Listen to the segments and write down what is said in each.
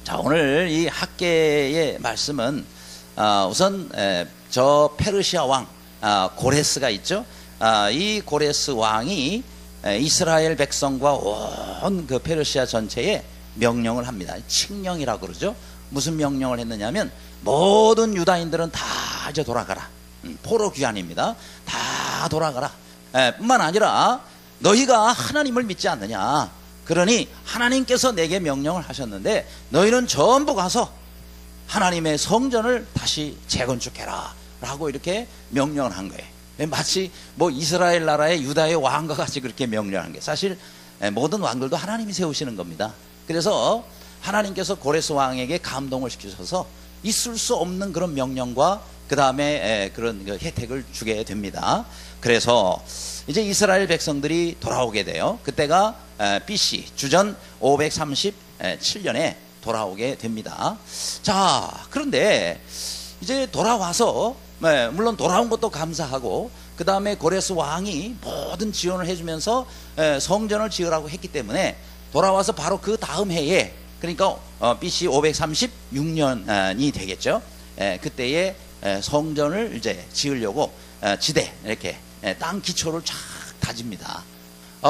자, 오늘 이 학계의 말씀은 우선 저 페르시아 왕 고레스가 있죠. 이 고레스 왕이 이스라엘 백성과 온 그 페르시아 전체에 명령을 합니다. 칙령이라고 그러죠. 무슨 명령을 했느냐면 모든 유다인들은 다 이제 돌아가라. 포로 귀환입니다. 다 돌아가라. 뿐만 아니라 너희가 하나님을 믿지 않느냐. 그러니 하나님께서 내게 명령을 하셨는데 너희는 전부 가서 하나님의 성전을 다시 재건축해라 라고 이렇게 명령을 한 거예요. 마치 뭐 이스라엘 나라의 유다의 왕과 같이 그렇게 명령한 게, 사실 모든 왕들도 하나님이 세우시는 겁니다. 그래서 하나님께서 고레스 왕에게 감동을 시키셔서 있을 수 없는 그런 명령과 그 다음에 그런 혜택을 주게 됩니다. 그래서 이제 이스라엘 백성들이 돌아오게 돼요. 그때가 BC 주전 537년에 돌아오게 됩니다. 자, 그런데 이제 돌아와서 물론 돌아온 것도 감사하고 그 다음에 고레스 왕이 모든 지원을 해주면서 성전을 지으라고 했기 때문에 돌아와서 바로 그 다음 해에, 그러니까 BC 536년이 되겠죠. 그때에 성전을 이제 지으려고 지대 이렇게 땅 기초를 쫙 다집니다.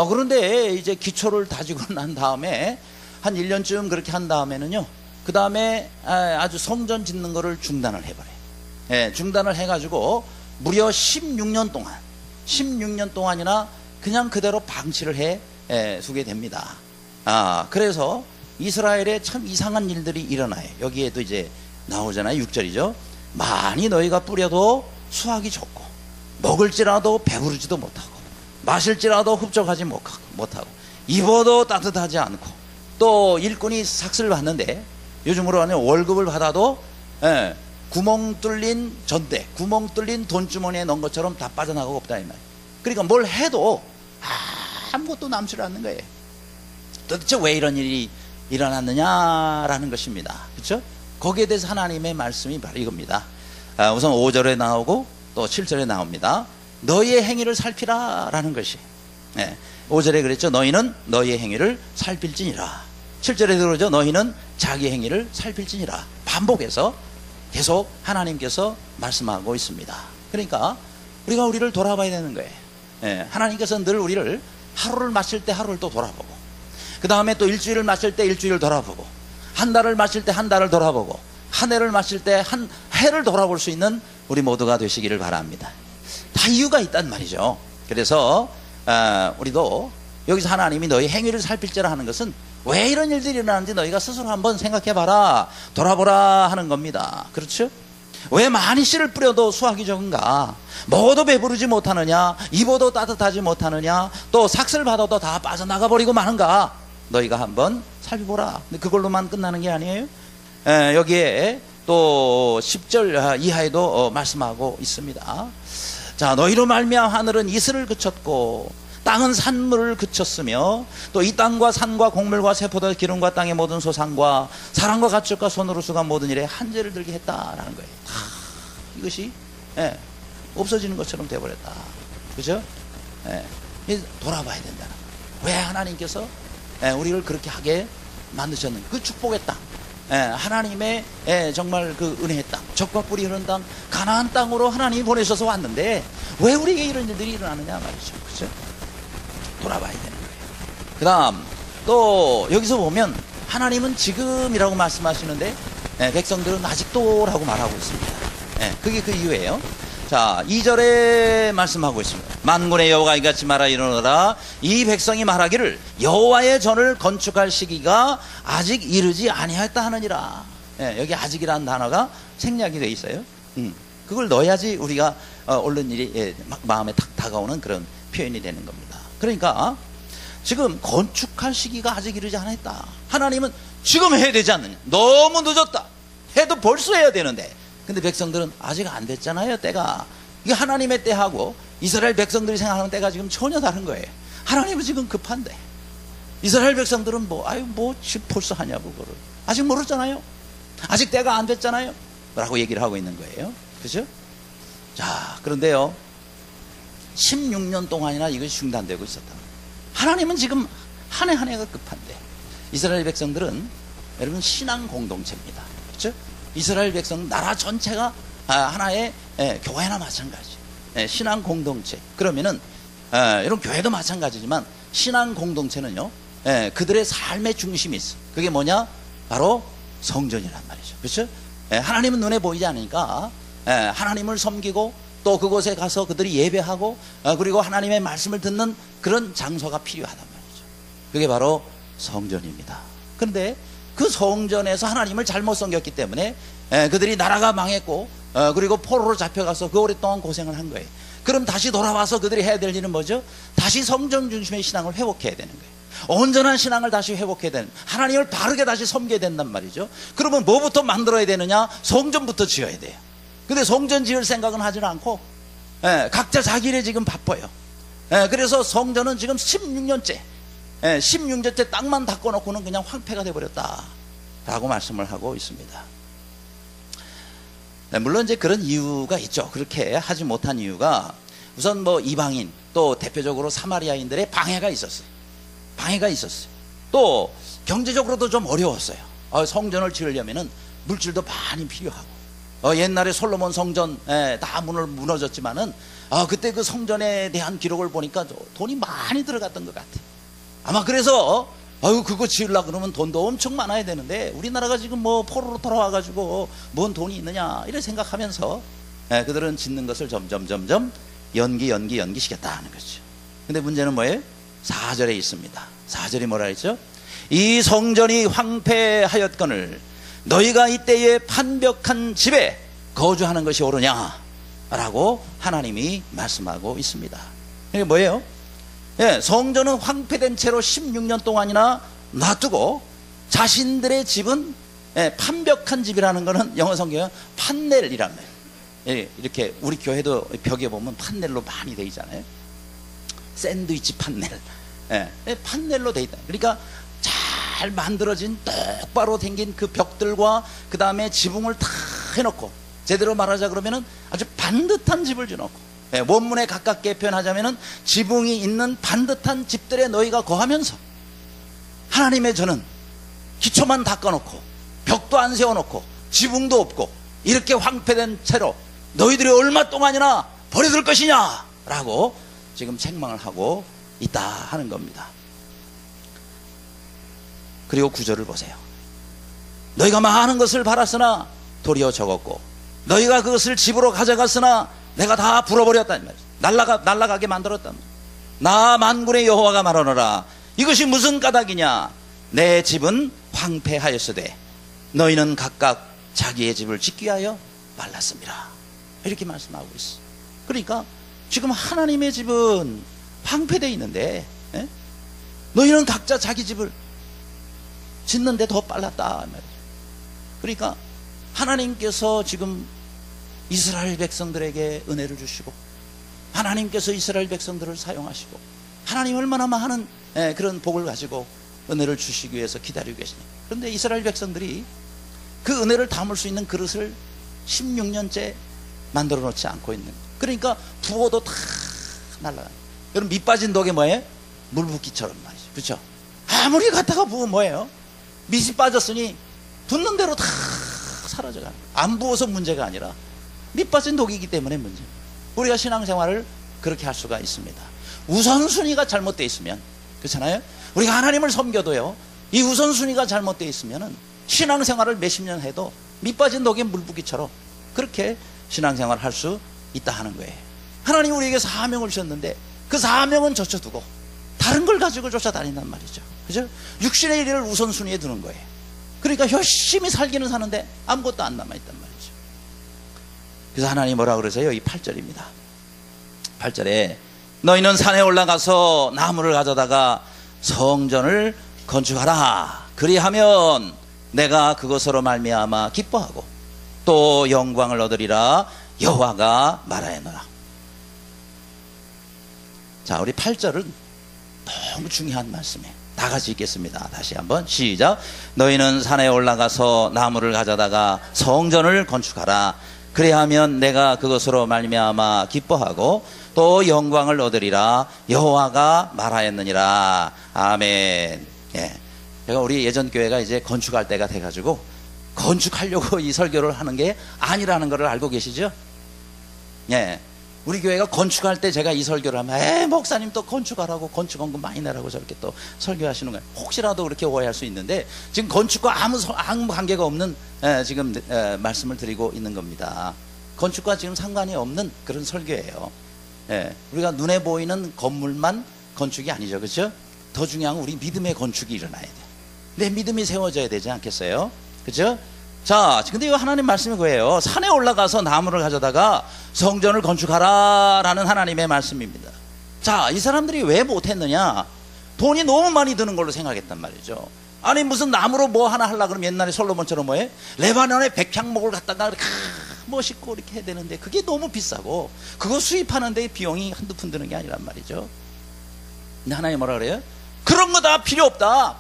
그런데 이제 기초를 다지고 난 다음에 한 1년쯤 그렇게 한 다음에는요, 그 다음에 아주 성전 짓는 거를 중단을 해버려요. 중단을 해가지고 무려 16년 동안이나 그냥 그대로 방치를 해 두게 됩니다. 그래서 이스라엘에 참 이상한 일들이 일어나요. 여기에도 이제 나오잖아요. 6절이죠. 많이 너희가 뿌려도 수확이 적고, 먹을지라도 배부르지도 못하고, 마실지라도 흡족하지 못하고, 입어도 따뜻하지 않고, 또 일꾼이 삭슬 받는데 요즘으로 하면 월급을 받아도 구멍 뚫린 전대, 구멍 뚫린 돈주머니에 넣은 것처럼 다 빠져나가고 없다 이 말이에요. 그러니까 뭘 해도 아무것도 남지 않는 거예요. 도대체 왜 이런 일이 일어났느냐라는 것입니다. 그렇죠? 거기에 대해서 하나님의 말씀이 바로 이겁니다. 우선 5절에 나오고 또 7절에 나옵니다. 너희의 행위를 살피라 라는 것이, 5절에 그랬죠. 너희는 너희의 행위를 살필지니라. 7절에 그러죠. 너희는 자기 행위를 살필지니라. 반복해서 계속 하나님께서 말씀하고 있습니다. 그러니까 우리가 우리를 돌아봐야 되는 거예요. 하나님께서 늘 우리를 하루를 마칠 때 하루를 또 돌아보고, 그 다음에 또 일주일을 마칠 때 일주일을 돌아보고, 한 달을 마칠 때 한 달을 돌아보고, 한 해를 마칠 때 한 해를 돌아볼 수 있는 우리 모두가 되시기를 바랍니다. 다 이유가 있단 말이죠. 그래서 우리도 여기서 하나님이 너희 행위를 살필지라 하는 것은 왜 이런 일들이 일어나는지 너희가 스스로 한번 생각해봐라, 돌아보라 하는 겁니다. 그렇죠? 왜 많이 씨를 뿌려도 수확이 적은가? 먹어도 배부르지 못하느냐? 입어도 따뜻하지 못하느냐? 또 삭슬 받아도 다 빠져나가 버리고 마는가? 너희가 한번 살펴보라. 근데 그걸로만 끝나는 게 아니에요. 여기에 또 10절 이하에도 말씀하고 있습니다. 자, 너희로 말미암아 하늘은 이슬을 그쳤고 땅은 산물을 그쳤으며 또 이 땅과 산과 곡물과 세포들 기름과 땅의 모든 소산과 사람과 가축과 손으로 수고한 모든 일에 한죄를 들게 했다라는 거예요. 이것이 없어지는 것처럼 되어버렸다. 그죠? 돌아봐야 된다는 거예요. 왜 하나님께서 우리를 그렇게 하게 만드셨는가? 그 축복의 땅, 하나님의 정말 그 은혜의 땅, 젖과 꿀이 흐르는 땅, 가나안 땅으로 하나님이 보내셔서 왔는데 왜 우리에게 이런 일들이 일어나느냐 말이죠. 그죠? 돌아봐야 되는 거예요. 그 다음 또 여기서 보면 하나님은 지금이라고 말씀하시는데 백성들은 아직도 라고 말하고 있습니다. 그게 그 이유예요. 자, 2절에 말씀하고 있습니다. 만군의 여호와가 이같이 말하 이르노라. 이 백성이 말하기를 여호와의 전을 건축할 시기가 아직 이르지 아니하였다 하느니라. 여기 아직이라는 단어가 생략이 되어 있어요. 그걸 넣어야지 우리가 옳은 일이 마음에 탁 다가오는 그런 표현이 되는 겁니다. 그러니까 지금 건축할 시기가 아직 이르지 않았다. 하나님은 지금 해야 되지 않느냐. 너무 늦었다. 해도 벌써 해야 되는데. 근데 백성들은 아직 안 됐잖아요. 때가. 이게 하나님의 때하고 이스라엘 백성들이 생각하는 때가 지금 전혀 다른 거예요. 하나님은 지금 급한데 이스라엘 백성들은 지금 벌써 하냐고 그거를. 아직 모르잖아요. 아직 때가 안 됐잖아요. 라고 얘기를 하고 있는 거예요. 그죠? 자, 그런데요, 16년 동안이나 이것이 중단되고 있었다. 하나님은 지금 한 해 한 해가 급한데 이스라엘 백성들은 여러분 신앙 공동체입니다. 그렇죠? 이스라엘 백성 나라 전체가 하나의 교회나 마찬가지. 신앙 공동체. 그러면은 이런 교회도 마찬가지지만 신앙 공동체는요, 그들의 삶의 중심이 있어. 그게 뭐냐? 바로 성전이란 말이죠. 그렇죠? 하나님은 눈에 보이지 않으니까 하나님을 섬기고 또 그곳에 가서 그들이 예배하고 그리고 하나님의 말씀을 듣는 그런 장소가 필요하단 말이죠. 그게 바로 성전입니다. 그런데 그 성전에서 하나님을 잘못 섬겼기 때문에 그들이 나라가 망했고 그리고 포로로 잡혀가서 그 오랫동안 고생을 한 거예요. 그럼 다시 돌아와서 그들이 해야 될 일은 뭐죠? 다시 성전 중심의 신앙을 회복해야 되는 거예요. 온전한 신앙을 다시 회복해야 되는, 하나님을 바르게 다시 섬겨야 된단 말이죠. 그러면 뭐부터 만들어야 되느냐? 성전부터 지어야 돼요. 근데 성전 지을 생각은 하지는 않고 각자 자기 일에 지금 바빠요. 그래서 성전은 지금 16년째 16년째 땅만 닦아놓고는 그냥 황폐가 돼버렸다 라고 말씀을 하고 있습니다. 물론 이제 그런 이유가 있죠. 그렇게 하지 못한 이유가 우선 뭐 이방인 또 대표적으로 사마리아인들의 방해가 있었어요. 또 경제적으로도 좀 어려웠어요. 성전을 지으려면은 물질도 많이 필요하고 옛날에 솔로몬 성전 다 무너졌지만은 그때 그 성전에 대한 기록을 보니까 돈이 많이 들어갔던 것 같아요. 아마 그래서 그거 지으려고 그러면 돈도 엄청 많아야 되는데 우리나라가 지금 뭐 포로로 돌아와가지고 뭔 돈이 있느냐 이래 생각하면서 그들은 짓는 것을 점점 연기시켰다 하는 거죠. 근데 문제는 뭐예요? 4절에 있습니다. 4절이 뭐라 했죠? 이 성전이 황폐하였거늘 너희가 이때에 판벽한 집에 거주하는 것이 옳으냐 라고 하나님이 말씀하고 있습니다. 이게 뭐예요? 성전은 황폐된 채로 16년 동안이나 놔두고 자신들의 집은 판벽한 집이라는 것은 영어 성경은 판넬이란 말이에요. 이렇게 우리 교회도 벽에 보면 판넬로 많이 되어 있잖아요. 샌드위치 판넬. 판넬로 되어 있다. 그러니까 잘 만들어진 똑바로 생긴 그 벽들과 그 다음에 지붕을 다 해놓고 제대로 말하자 그러면은 아주 반듯한 집을 지어놓고 원문에 가깝게 표현하자면은 지붕이 있는 반듯한 집들에 너희가 거하면서 하나님의 저는 기초만 닦아놓고 벽도 안 세워놓고 지붕도 없고 이렇게 황폐된 채로 너희들이 얼마 동안이나 버려둘 것이냐 라고 지금 책망을 하고 있다 하는 겁니다. 그리고 9절을 보세요. 너희가 많은 것을 바랐으나 도리어 적었고 너희가 그것을 집으로 가져갔으나 내가 다 불어버렸다는 말이야. 날아가게 만들었단 말이야. 나 만군의 여호와가 말하노라. 이것이 무슨 까닭이냐? 내 집은 황폐하였으되 너희는 각각 자기의 집을 짓기 위하여 말랐습니다. 이렇게 말씀하고 있어. 그러니까 지금 하나님의 집은 황폐되어 있는데 너희는 각자 자기 집을 짓는데 더 빨랐다 말이야. 그러니까 하나님께서 지금 이스라엘 백성들에게 은혜를 주시고 하나님께서 이스라엘 백성들을 사용하시고 하나님 얼마나 많은 그런 복을 가지고 은혜를 주시기 위해서 기다리고 계십니다. 그런데 이스라엘 백성들이 그 은혜를 담을 수 있는 그릇을 16년째 만들어 놓지 않고 있는 거예요. 그러니까 부어도 다 날아가요. 여러분 밑 빠진 독에 뭐예요? 물 붓기처럼 말이죠. 그렇죠? 아무리 갖다가 부으면 뭐예요? 밑이 빠졌으니 붓는 대로 다 사라져가는 거예요. 안 부어서 문제가 아니라 밑 빠진 독이기 때문에 문제. 우리가 신앙생활을 그렇게 할 수가 있습니다. 우선순위가 잘못되어 있으면, 그렇잖아요? 우리가 하나님을 섬겨도요, 이 우선순위가 잘못되어 있으면 신앙생활을 몇십 년 해도 밑 빠진 독에 물 붓기처럼 그렇게 신앙생활을 할 수 있다 하는 거예요. 하나님 우리에게 사명을 주셨는데 그 사명은 젖혀두고 다른 걸 가지고 쫓아다닌단 말이죠. 그죠? 육신의 일을 우선순위에 두는 거예요. 그러니까 열심히 살기는 사는데 아무것도 안 남아있단 말이죠. 그래서 하나님 뭐라 그러세요? 이 8절입니다. 8절에 너희는 산에 올라가서 나무를 가져다가 성전을 건축하라. 그리하면 내가 그것으로 말미암아 기뻐하고 또 영광을 얻으리라. 여호와가 말하였노라. 자, 우리 8절은 너무 중요한 말씀이에요. 다 같이 읽겠습니다. 다시 한번 시작. 너희는 산에 올라가서 나무를 가져다가 성전을 건축하라. 그래야하면 내가 그것으로 말미암아 기뻐하고 또 영광을 얻으리라. 여호와가 말하였느니라. 아멘. 예. 제가 우리 예전 교회가 이제 건축할 때가 돼가지고 건축하려고 이 설교를 하는 게 아니라는 것을 알고 계시죠? 예. 우리 교회가 건축할 때 제가 이 설교를 하면 목사님 또 건축하라고 건축원금 많이 내라고 저렇게 또 설교하시는 거예요. 혹시라도 그렇게 오해할 수 있는데 지금 건축과 아무 관계가 없는 지금 말씀을 드리고 있는 겁니다. 건축과 지금 상관이 없는 그런 설교예요. 예. 우리가 눈에 보이는 건물만 건축이 아니죠. 그렇죠? 더 중요한 건 우리 믿음의 건축이 일어나야 돼요. 내 믿음이 세워져야 되지 않겠어요? 그렇죠? 자, 근데 이 하나님 말씀이 그거예요. 산에 올라가서 나무를 가져다가 성전을 건축하라 라는 하나님의 말씀입니다. 자, 이 사람들이 왜 못했느냐? 돈이 너무 많이 드는 걸로 생각했단 말이죠. 아니 무슨 나무로 뭐 하나 하려고 그러면 옛날에 솔로몬처럼 뭐해? 레바논의 백향목을 갖다가 멋있고 이렇게 해야 되는데 그게 너무 비싸고 그거 수입하는 데 비용이 한두 푼 드는 게 아니란 말이죠. 근데 하나님 뭐라 그래요? 그런 거 다 필요 없다.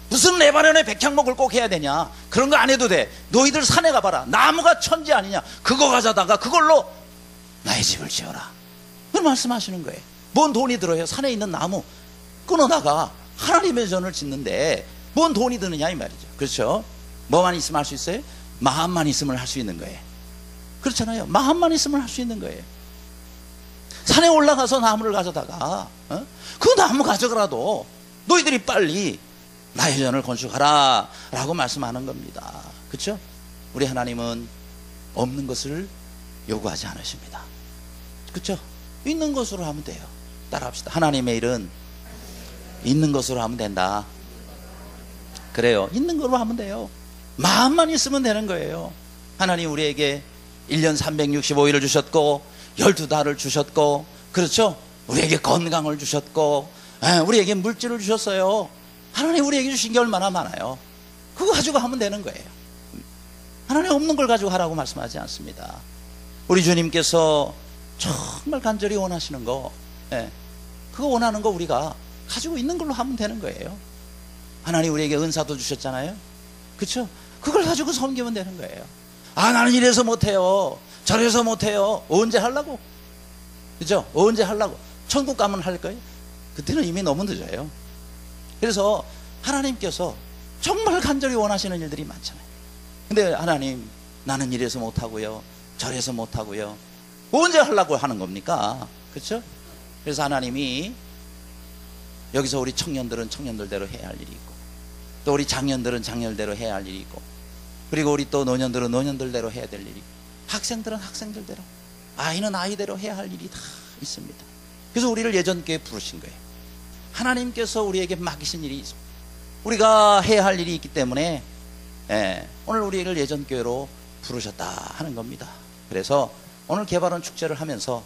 무슨 레바논의 백향목을 꼭 해야 되냐? 그런 거 안 해도 돼. 너희들 산에 가봐라. 나무가 천지 아니냐? 그거 가져다가 그걸로 나의 집을 지어라. 그걸 말씀하시는 거예요. 뭔 돈이 들어요? 산에 있는 나무 끊어다가 하나님의 전을 짓는데 뭔 돈이 드느냐 이 말이죠. 그렇죠? 뭐만 있으면 할 수 있어요? 마음만 있으면 할 수 있는 거예요. 그렇잖아요. 마음만 있으면 할 수 있는 거예요. 산에 올라가서 나무를 가져다가 그 나무 가져가라도 너희들이 빨리 나의 전을 건축하라 라고 말씀하는 겁니다. 그렇죠? 우리 하나님은 없는 것을 요구하지 않으십니다. 그렇죠? 있는 것으로 하면 돼요. 따라합시다. 하나님의 일은 있는 것으로 하면 된다. 그래요. 있는 걸로 하면 돼요. 마음만 있으면 되는 거예요. 하나님 우리에게 1년 365일을 주셨고 12달을 주셨고 그렇죠? 우리에게 건강을 주셨고 우리에게 물질을 주셨어요. 하나님 우리에게 주신 게 얼마나 많아요. 그거 가지고 하면 되는 거예요. 하나님 없는 걸 가지고 하라고 말씀하지 않습니다. 우리 주님께서 정말 간절히 원하시는 거 그거 원하는 거 우리가 가지고 있는 걸로 하면 되는 거예요. 하나님 우리에게 은사도 주셨잖아요. 그렇죠? 그걸 가지고 섬기면 되는 거예요. 아 나는 이래서 못해요 저래서 못해요. 언제 하려고? 그죠? 언제 하려고? 천국 가면 할 거예요? 그때는 이미 너무 늦어요. 그래서 하나님께서 정말 간절히 원하시는 일들이 많잖아요. 근데 하나님 나는 이래서 못하고요 저래서 못하고요 언제 하려고 하는 겁니까? 그렇죠? 그래서 하나님이 여기서 우리 청년들은 청년들대로 해야 할 일이 있고 또 우리 장년들은 장년대로 해야 할 일이 있고 그리고 우리 또 노년들은 노년들대로 해야 될 일이 있고 학생들은 학생들대로 아이는 아이대로 해야 할 일이 다 있습니다. 그래서 우리를 예전교회에 부르신 거예요. 하나님께서 우리에게 맡기신 일이 있습니다. 우리가 해야 할 일이 있기 때문에 오늘 우리를 예전교회로 부르셨다 하는 겁니다. 그래서 오늘 개발원 축제를 하면서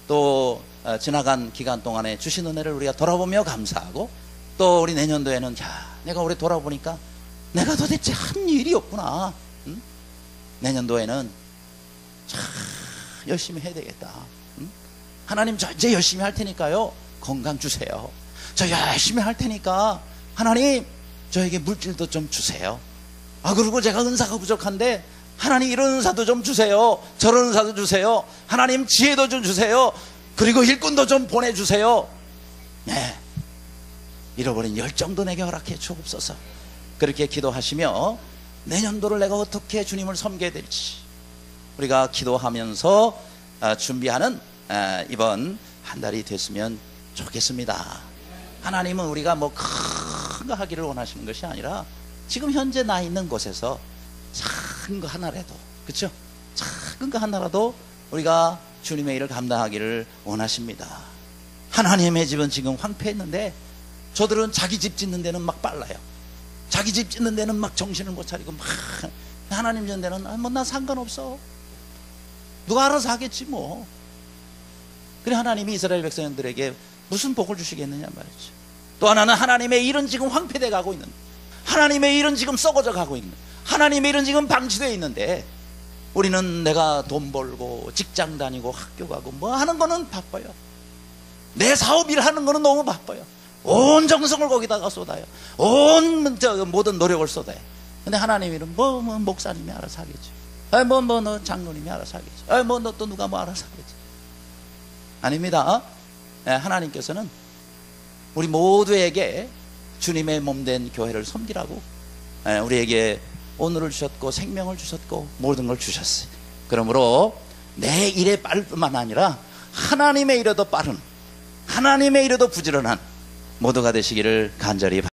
또 지나간 기간 동안에 주신 은혜를 우리가 돌아보며 감사하고 또 우리 내년도에는 내가 올해 돌아보니까 내가 도대체 한 일이 없구나. 내년도에는 참 열심히 해야 되겠다. 하나님 저 이제 열심히 할 테니까요 건강 주세요. 저 열심히 할 테니까 하나님 저에게 물질도 좀 주세요. 아 그리고 제가 은사가 부족한데 하나님 이런 은사도 좀 주세요. 저런 은사도 주세요. 하나님 지혜도 좀 주세요. 그리고 일꾼도 좀 보내주세요. 잃어버린 열정도 내게 허락해 주옵소서. 그렇게 기도하시며 내년도를 내가 어떻게 주님을 섬겨야 될지 우리가 기도하면서 준비하는 이번 한 달이 됐으면 좋겠습니다. 하나님은 우리가 뭐 큰 거 하기를 원하시는 것이 아니라 지금 현재 나 있는 곳에서 작은 거 하나라도 그렇죠? 작은 거 하나라도 우리가 주님의 일을 감당하기를 원하십니다. 하나님의 집은 지금 황폐했는데 저들은 자기 집 짓는 데는 막 빨라요. 자기 집 짓는 데는 막 정신을 못 차리고 막 하나님 짓는 데는 뭐 나 상관없어 누가 알아서 하겠지 뭐. 그래 하나님이 이스라엘 백성들에게 무슨 복을 주시겠느냐 말이죠. 또 하나는 하나님의 일은 지금 황폐돼 가고 있는 하나님의 일은 지금 썩어져 가고 있는 하나님의 일은 지금 방치되어 있는데 우리는 내가 돈 벌고 직장 다니고 학교 가고 뭐 하는 거는 바빠요. 내 사업 일 하는 거는 너무 바빠요. 온 정성을 거기다가 쏟아요. 온 모든 노력을 쏟아요. 근데 하나님 일은 뭐 목사님이 알아서 하겠지. 너 장로님이 알아서 하겠지. 너 또 누가 뭐 알아서 하겠지. 아닙니다. 하나님께서는 우리 모두에게 주님의 몸된 교회를 섬기라고 우리에게 오늘을 주셨고 생명을 주셨고 모든 걸 주셨어요. 그러므로 내 일에 빠를 뿐만 아니라 하나님의 일에도 빠른, 하나님의 일에도 부지런한 모두가 되시기를 간절히 바랍니다.